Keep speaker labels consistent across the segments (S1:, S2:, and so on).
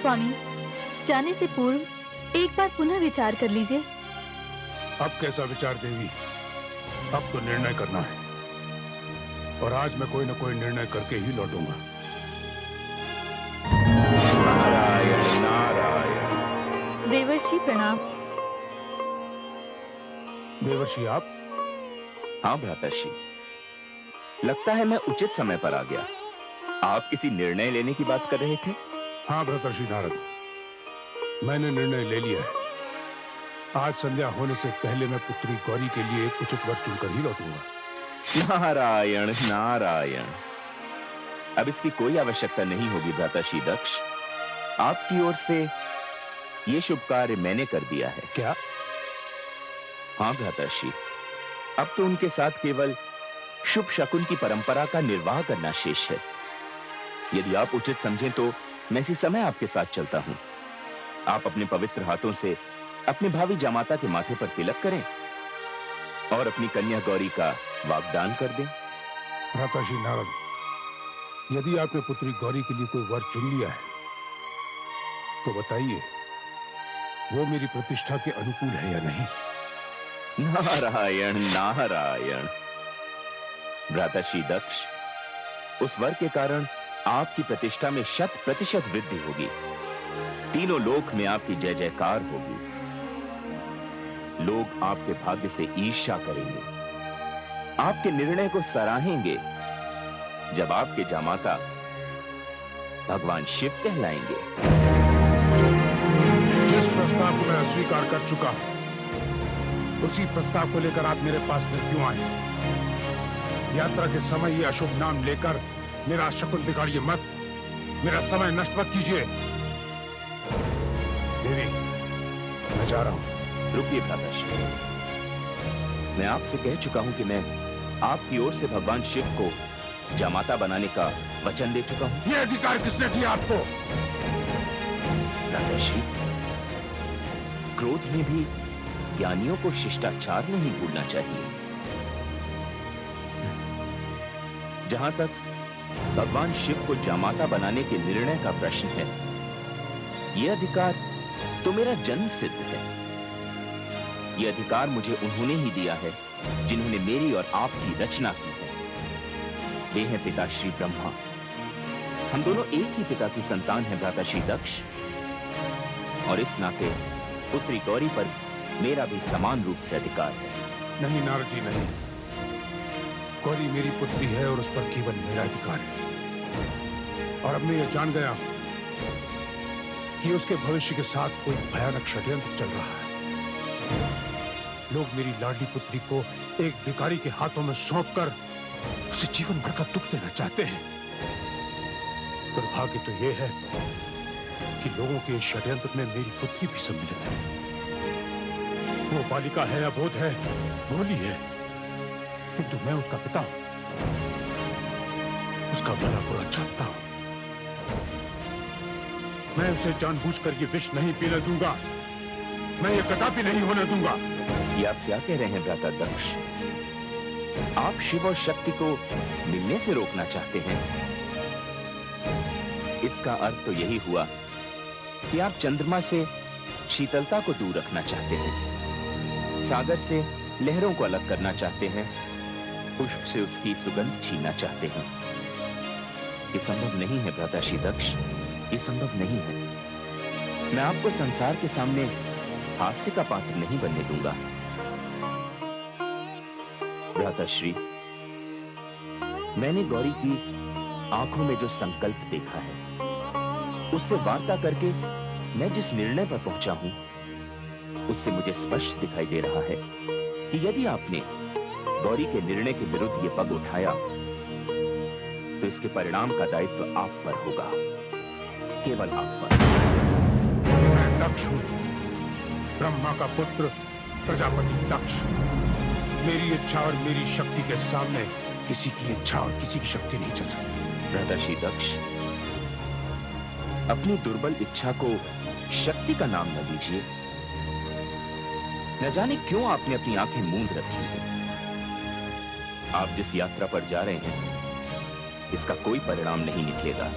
S1: स्वामी, जाने से पूर्व एक बार पुनः विचार कर लीजिए।
S2: अब कैसा विचार देवी? अब तो निर्णय करना है और आज मैं कोई न कोई निर्णय करके ही लौटूंगा।
S3: नारायण नारायण।
S1: देवर्षि प्रणाम।
S2: देवर्षि आप?
S3: हाँ भ्राताश्री, लगता है मैं उचित समय पर आ गया। आप किसी निर्णय लेने की बात कर रहे थे?
S2: हाँ भ्रातर्षि नारद, मैंने निर्णय ले लिया है। आज संध्या होने से पहले मैं पुत्री गौरी के लिए एक उचित वर चुनकर ही लौटूंगा।
S3: नारायण नारायण। अब इसकी कोई आवश्यकता नहीं होगी भ्राताश्री दक्ष। आपकी ओर से यह शुभ कार्य मैंने कर दिया है।
S2: क्या?
S3: हाँ भ्राताश्री, अब तो उनके साथ केवल शुभ शकुन की परंपरा का निर्वाह करना शेष है। यदि आप उचित समझें तो मैं इसी समय आपके साथ चलता हूं। आप अपने पवित्र हाथों से अपने भावी जामाता के माथे पर तिलक करें और अपनी कन्या गौरी का वाग्दान कर दें।
S2: भ्राताश्री नारद, यदि आपने पुत्री गौरी के लिए कोई वर चुन लिया है तो बताइए, वो मेरी प्रतिष्ठा के अनुकूल है या नहीं?
S3: नारायण नारायण। भ्राताश्री दक्ष, उस वर के कारण आपकी प्रतिष्ठा में 100% वृद्धि होगी। तीनों लोक में आपकी जय जयकार होगी। लोग आपके भाग्य से ईर्ष्या करेंगे, आपके निर्णय को सराहेंगे जब आपके जामाता भगवान शिव कहलाएंगे।
S2: जिस प्रस्ताव को मैं अस्वीकार कर चुका हूं, उसी प्रस्ताव को लेकर आप मेरे पास में क्यों आए? यात्रा के समय ये अशुभ नाम लेकर मेरा शकुन बिगाड़िए मत, मेरा समय नष्ट मत कीजिए। देवी, मैं जा रहा हूं।
S3: रुकिए भ्राताश्री, मैं आपसे कह चुका हूं कि मैं आपकी ओर से भगवान शिव को जामाता बनाने का वचन दे चुका हूं।
S2: ये अधिकार किसने दिया आपको?
S3: भ्राताश्री, क्रोध में भी ज्ञानियों को शिष्टाचार नहीं भूलना चाहिए। जहां तक भगवान शिव को जामाता बनाने के निर्णय का प्रश्न है, यह अधिकार तो मेरा जन्म सिद्ध है। यह अधिकार मुझे उन्होंने ही दिया है जिन्होंने मेरी और आपकी रचना की है। वे हैं पिता श्री ब्रह्मा। हम दोनों एक ही पिता की संतान हैं भ्राताश्री दक्ष, और इस नाते पुत्री गौरी पर मेरा भी समान रूप से अधिकार है।
S2: नहीं नारद जी, नहीं। गौरी मेरी पुत्री है और उस पर केवल मेरा अधिकार है। और अब मैं यह जान गया कि उसके भविष्य के साथ कोई भयानक षड्यंत्र चल रहा है। लोग मेरी लाडली पुत्री को एक भिखारी के हाथों में सौंपकर उसे जीवन भर का दुख देना चाहते हैं। दुर्भाग्य तो यह है कि लोगों के इस षड्यंत्र में मेरी पुत्री भी सम्मिलित है। वो बालिका है, अबोध है, भोली है, किंतु मैं उसका पिता हूं, उसका भला बुरा जानता हूं। मैं उसे जानबूझकर ये विष नहीं पीने दूंगा। मैं ये कदापि नहीं होने दूंगा।
S3: ये आप क्या कह रहे हैं भ्राता दक्ष? आप शिव और शक्ति को मिलने से रोकना चाहते हैं। इसका अर्थ तो यही हुआ कि आप चंद्रमा से शीतलता को दूर रखना चाहते हैं, सागर से लहरों को अलग करना चाहते हैं, पुष्प से उसकी सुगंध छीनना चाहते हैं। ये संभव नहीं है भ्राताश्री दक्ष, ये संभव नहीं है। मैं आपको संसार के सामने हास्य का पात्र नहीं बनने दूंगा। भ्राताश्री, मैंने गौरी की आंखों में जो संकल्प देखा है, उससे वार्ता करके मैं जिस निर्णय पर पहुंचा हूं, उससे मुझे स्पष्ट दिखाई दे रहा है कि यदि आपने गौरी के निर्णय के विरुद्ध ये पग उठाया तो इसके परिणाम का दायित्व आप पर होगा, केवल आप पर।
S2: मैं दक्ष हूं, ब्रह्मा का पुत्र, प्रजापति दक्ष। मेरी इच्छा और मेरी शक्ति के सामने किसी की इच्छा और किसी की शक्ति नहीं चल सकती।
S3: भ्राताश्री दक्ष, अपनी दुर्बल इच्छा को शक्ति का नाम न दीजिए। न जाने क्यों आपने अपनी आंखें मूंद रखी हैं। आप जिस यात्रा पर जा रहे हैं, इसका कोई परिणाम नहीं निकलेगा,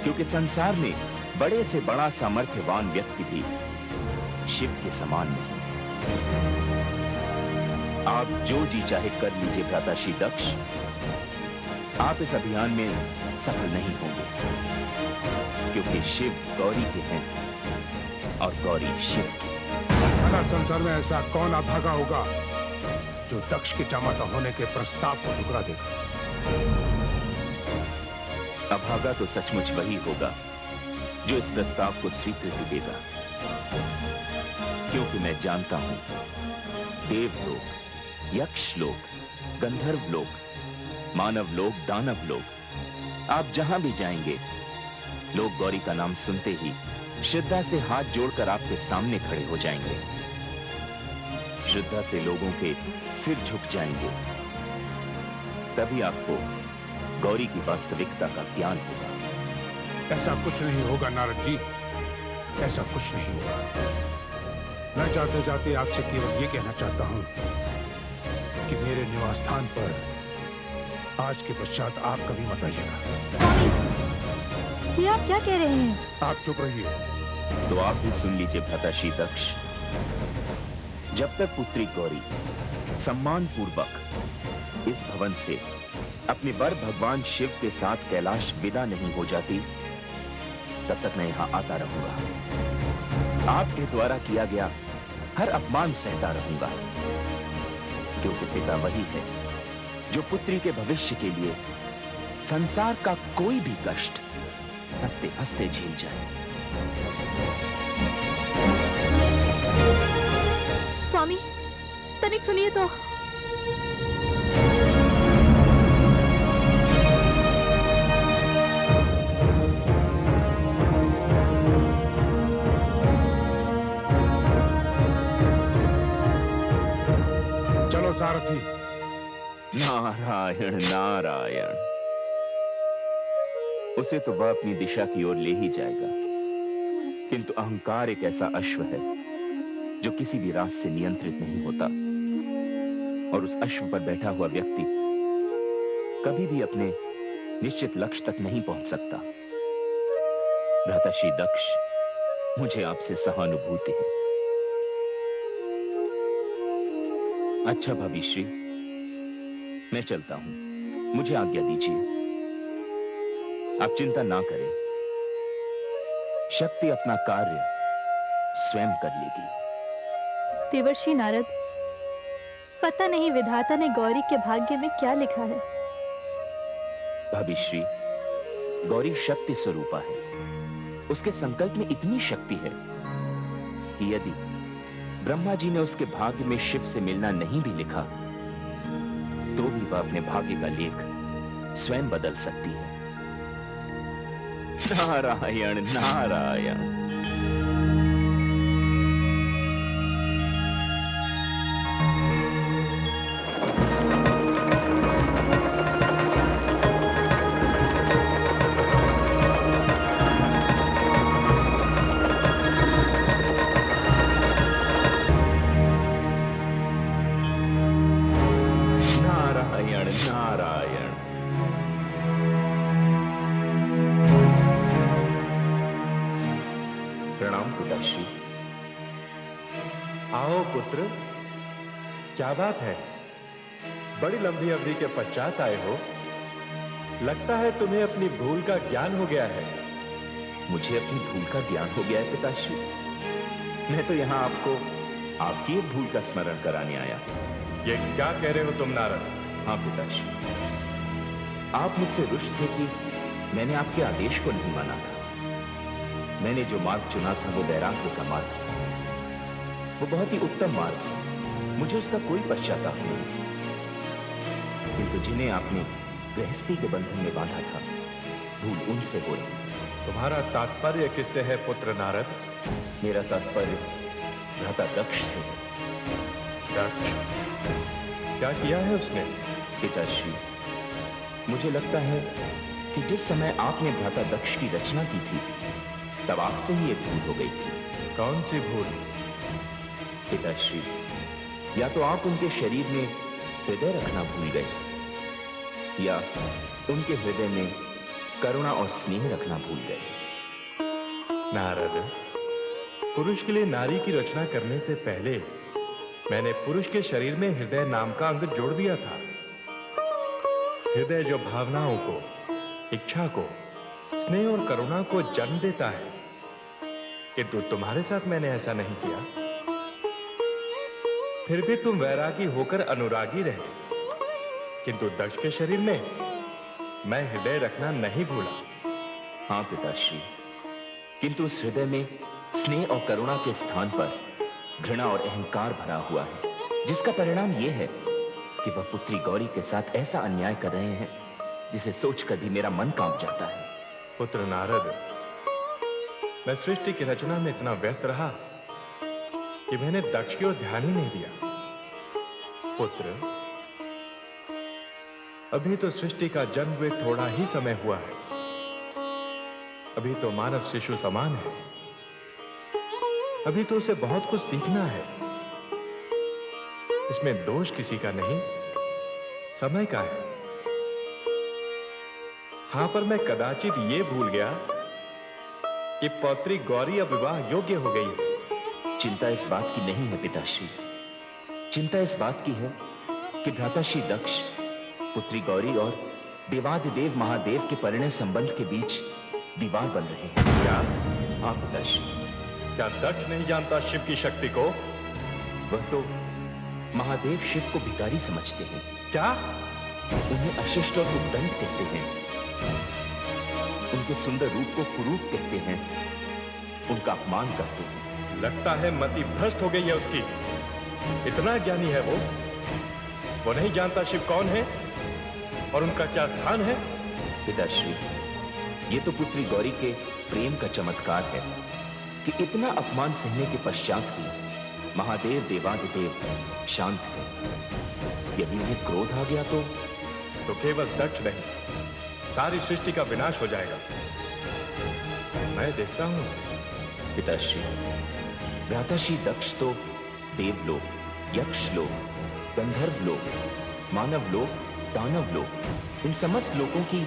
S3: क्योंकि संसार में बड़े से बड़ा सामर्थ्यवान व्यक्ति भी शिव के समान नहीं। आप जो जी चाहे कर लीजिए भ्राताश्री दक्ष, आप इस अभियान में सफल नहीं होंगे, क्योंकि शिव गौरी के हैं और गौरी शिव की।
S2: भला संसार में ऐसा कौन अभागा होगा जो दक्ष के जामाता होने के प्रस्ताव को ठुकरा देगा?
S3: अभागा तो सचमुच वही होगा जो इस प्रस्ताव को स्वीकृति देगा, क्योंकि मैं जानता हूं देवलोक, यक्षलोक, गंधर्व लोक, मानव लोक, दानव लोक, आप जहां भी जाएंगे लोग गौरी का नाम सुनते ही श्रद्धा से हाथ जोड़कर आपके सामने खड़े हो जाएंगे। श्रद्धा से लोगों के सिर झुक जाएंगे। तभी आपको गौरी की वास्तविकता का ज्ञान होगा।
S2: ऐसा कुछ नहीं होगा नारद जी, ऐसा कुछ नहीं होगा। मैं जाते जाते आपसे केवल ये कहना चाहता हूं कि मेरे निवास स्थान पर आज के पश्चात आप कभी मत आइएगा।
S1: स्वामी, ये आप क्या कह रहे हैं?
S2: आप चुप रहिए।
S3: तो आप भी सुन लीजिए भ्राताश्री दक्ष। जब तक पुत्री गौरी सम्मान पूर्वक इस भवन से अपने वर भगवान शिव के साथ कैलाश विदा नहीं हो जाती, तब तक मैं यहां आता रहूंगा। आपके द्वारा किया गया हर अपमान सहता रहूंगा, क्योंकि पिता वही है जो पुत्री के भविष्य के लिए संसार का कोई भी कष्ट हंसते हंसते झेल जाए।
S1: स्वामी, तनिक सुनिए तो।
S2: चलो सारथी।
S3: नारायण नारायण। उसे तो वह अपनी दिशा की ओर ले ही जाएगा, किंतु अहंकार एक ऐसा अश्व है जो किसी भी रास्ते से नियंत्रित नहीं होता, और उस अश्व पर बैठा हुआ व्यक्ति कभी भी अपने निश्चित लक्ष्य तक नहीं पहुंच सकता। भ्राताश्री दक्ष, मुझे आपसे सहानुभूति है। अच्छा भाभीश्री, मैं चलता हूं, मुझे आज्ञा दीजिए। आप चिंता ना करें, शक्ति अपना कार्य स्वयं कर लेगी।
S1: देवर्षि नारद, पता नहीं विधाता ने गौरी के भाग्य में क्या लिखा है।
S3: भाभीश्री, गौरी शक्ति स्वरूपा है। उसके संकल्प में इतनी शक्ति है कि यदि ब्रह्मा जी ने उसके भाग्य में शिव से मिलना नहीं भी लिखा, तो भी वह अपने भाग्य का लेख स्वयं बदल सकती है। नारायण नारायण। नारायण नारायण। प्रणाम पिताश्री।
S4: आओ पुत्र, क्या बात है? बड़ी लंबी अवधि के पश्चात आए हो। लगता है तुम्हें अपनी भूल का ज्ञान हो गया है।
S3: मुझे अपनी भूल का ज्ञान हो गया है पिताश्री। मैं तो यहाँ आपको आपकी एक भूल का स्मरण कराने आया।
S4: ये क्या कह रहे हो तुम नारद?
S3: हाँ पिताश्री, आप मुझसे रुष्ट थे कि मैंने आपके आदेश को नहीं माना था। मैंने जो मार्ग चुना था वो वैराग्य का मार्ग था। वो बहुत ही उत्तम मार्ग है, मुझे उसका कोई पश्चाताप नहीं। किंतु जिन्हें आपने गृहस्थी के बंधन में बांधा था, भूल उनसे हो रही।
S4: तुम्हारा तात्पर्य किससे है पुत्र नारद?
S3: मेरा तात्पर्य भ्राता दक्ष से।
S4: दक्ष? क्या किया है उसने?
S3: पिताश्री, मुझे लगता है कि जिस समय आपने भ्राता दक्ष की रचना की थी, तब आपसे ही एक भूल हो गई थी।
S4: कौन सी भूल?
S3: पिताश्री, या तो आप उनके शरीर में हृदय रखना भूल गए, या उनके हृदय में करुणा और स्नेह रखना भूल गए।
S4: नारद, पुरुष के लिए नारी की रचना करने से पहले मैंने पुरुष के शरीर में हृदय नाम का अंग जोड़ दिया था। हृदय जो भावनाओं को, इच्छा को, स्नेह और करुणा को जन्म देता है, किंतु तुम्हारे साथ मैंने ऐसा नहीं किया। फिर भी तुम वैरागी होकर अनुरागी रहे, किंतु दक्ष के शरीर में मैं हृदय रखना नहीं भूला।
S3: हाँ पिताश्री, किंतु उस हृदय में स्नेह और करुणा के स्थान पर घृणा और अहंकार भरा हुआ है, जिसका परिणाम यह है कि वह पुत्री गौरी के साथ ऐसा अन्याय कर रहे हैं जिसे सोचकर भी मेरा मन कांप जाता है।
S4: पुत्र नारद, मैं सृष्टि की रचना में इतना व्यस्त रहा कि मैंने दक्ष की ओर ध्यान ही नहीं दिया। पुत्र, अभी तो सृष्टि का जन्म हुए थोड़ा ही समय हुआ है। अभी तो मानव शिशु समान है। अभी तो उसे बहुत कुछ सीखना है। इसमें दोष किसी का नहीं, समय का है। हां, पर मैं कदाचित यह भूल गया कि पौत्री गौरी अब विवाह योग्य हो गई है।
S3: चिंता इस बात की नहीं है पिताश्री, चिंता इस बात की है कि भ्राताश्री दक्ष पुत्री गौरी और देवादिदेव महादेव के परिणय संबंध के बीच दीवार बन रहे हैं।
S4: क्या?
S3: हाँ पिताश्री।
S4: क्या दक्ष नहीं जानता शिव की शक्ति को?
S3: वह तो महादेव शिव को भिखारी समझते हैं।
S4: क्या?
S3: उन्हें अशिष्ट और उद्दंड कहते हैं। उनके सुंदर रूप को कुरूप कहते हैं। उनका अपमान करते हैं।
S4: लगता है मति भ्रष्ट हो गई है उसकी। इतना ज्ञानी है वो नहीं जानता शिव कौन है और उनका क्या स्थान है।
S3: पिताश्री, ये तो पुत्री गौरी के प्रेम का चमत्कार है कि इतना अपमान सहने के पश्चात भी महादेव देवादिदेव शांत है। यदि उन्हें क्रोध आ गया तो
S4: केवल दक्ष नहीं, सारी सृष्टि का विनाश हो जाएगा। मैं देखता हूं।
S3: पिताश्री, भ्राताश्री दक्ष तो देवलोक, यक्षलोक, गंधर्वलोक, मानवलोक, दानवलोक, इन समस्त लोकों की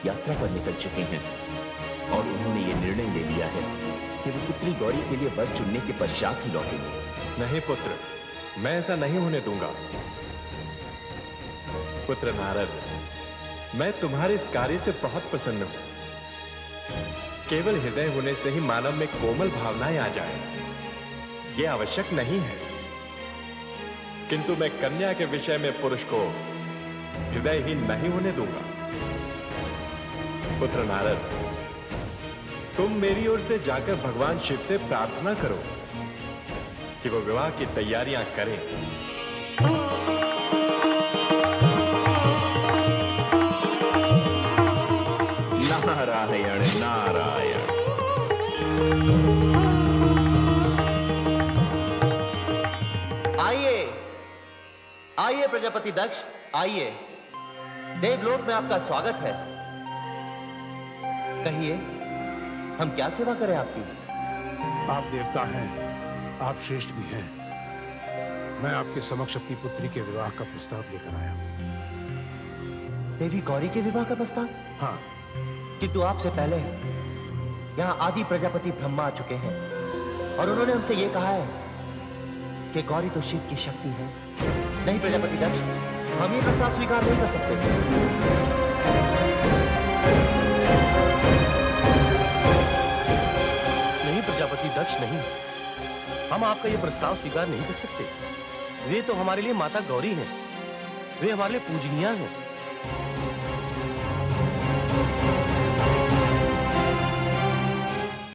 S3: यात्रा पर निकल चुके हैं और उन्होंने ये निर्णय ले लिया है कि वे पुत्री गौरी के लिए वर चुनने के पश्चात ही लौटेंगे।
S4: नहीं पुत्र, मैं ऐसा नहीं होने दूंगा। पुत्र नारद, मैं तुम्हारे इस कार्य से बहुत प्रसन्न हूं। केवल हृदय होने से ही मानव में कोमल भावनाएं आ जाए, यह आवश्यक नहीं है। किंतु मैं कन्या के विषय में पुरुष को हृदयहीन नहीं होने दूंगा। पुत्र नारद, तुम मेरी ओर से जाकर भगवान शिव से प्रार्थना करो कि वो विवाह की तैयारियां करें।
S3: नारायण नारायण।
S5: आइए आइए प्रजापति दक्ष, आइए। देवलोक में आपका स्वागत है। कहिए, हम क्या सेवा करें आपकी?
S2: आप देवता हैं, आप श्रेष्ठ भी हैं। मैं आपके समक्ष अपनी पुत्री के विवाह का प्रस्ताव लेकर आया हूं।
S5: देवी गौरी के विवाह का प्रस्ताव?
S2: हाँ,
S5: किंतु आपसे पहले यहाँ आदि प्रजापति ब्रह्मा आ चुके हैं और उन्होंने हमसे ये कहा है कि गौरी तो शिव की शक्ति है। नहीं प्रजापति दक्ष, हम ये प्रस्ताव स्वीकार नहीं कर सकते।
S6: नहीं प्रजापति दक्ष, नहीं, हम आपका ये प्रस्ताव स्वीकार नहीं कर सकते। वे तो हमारे लिए माता गौरी हैं, वे हमारे लिए पूजनीय हैं।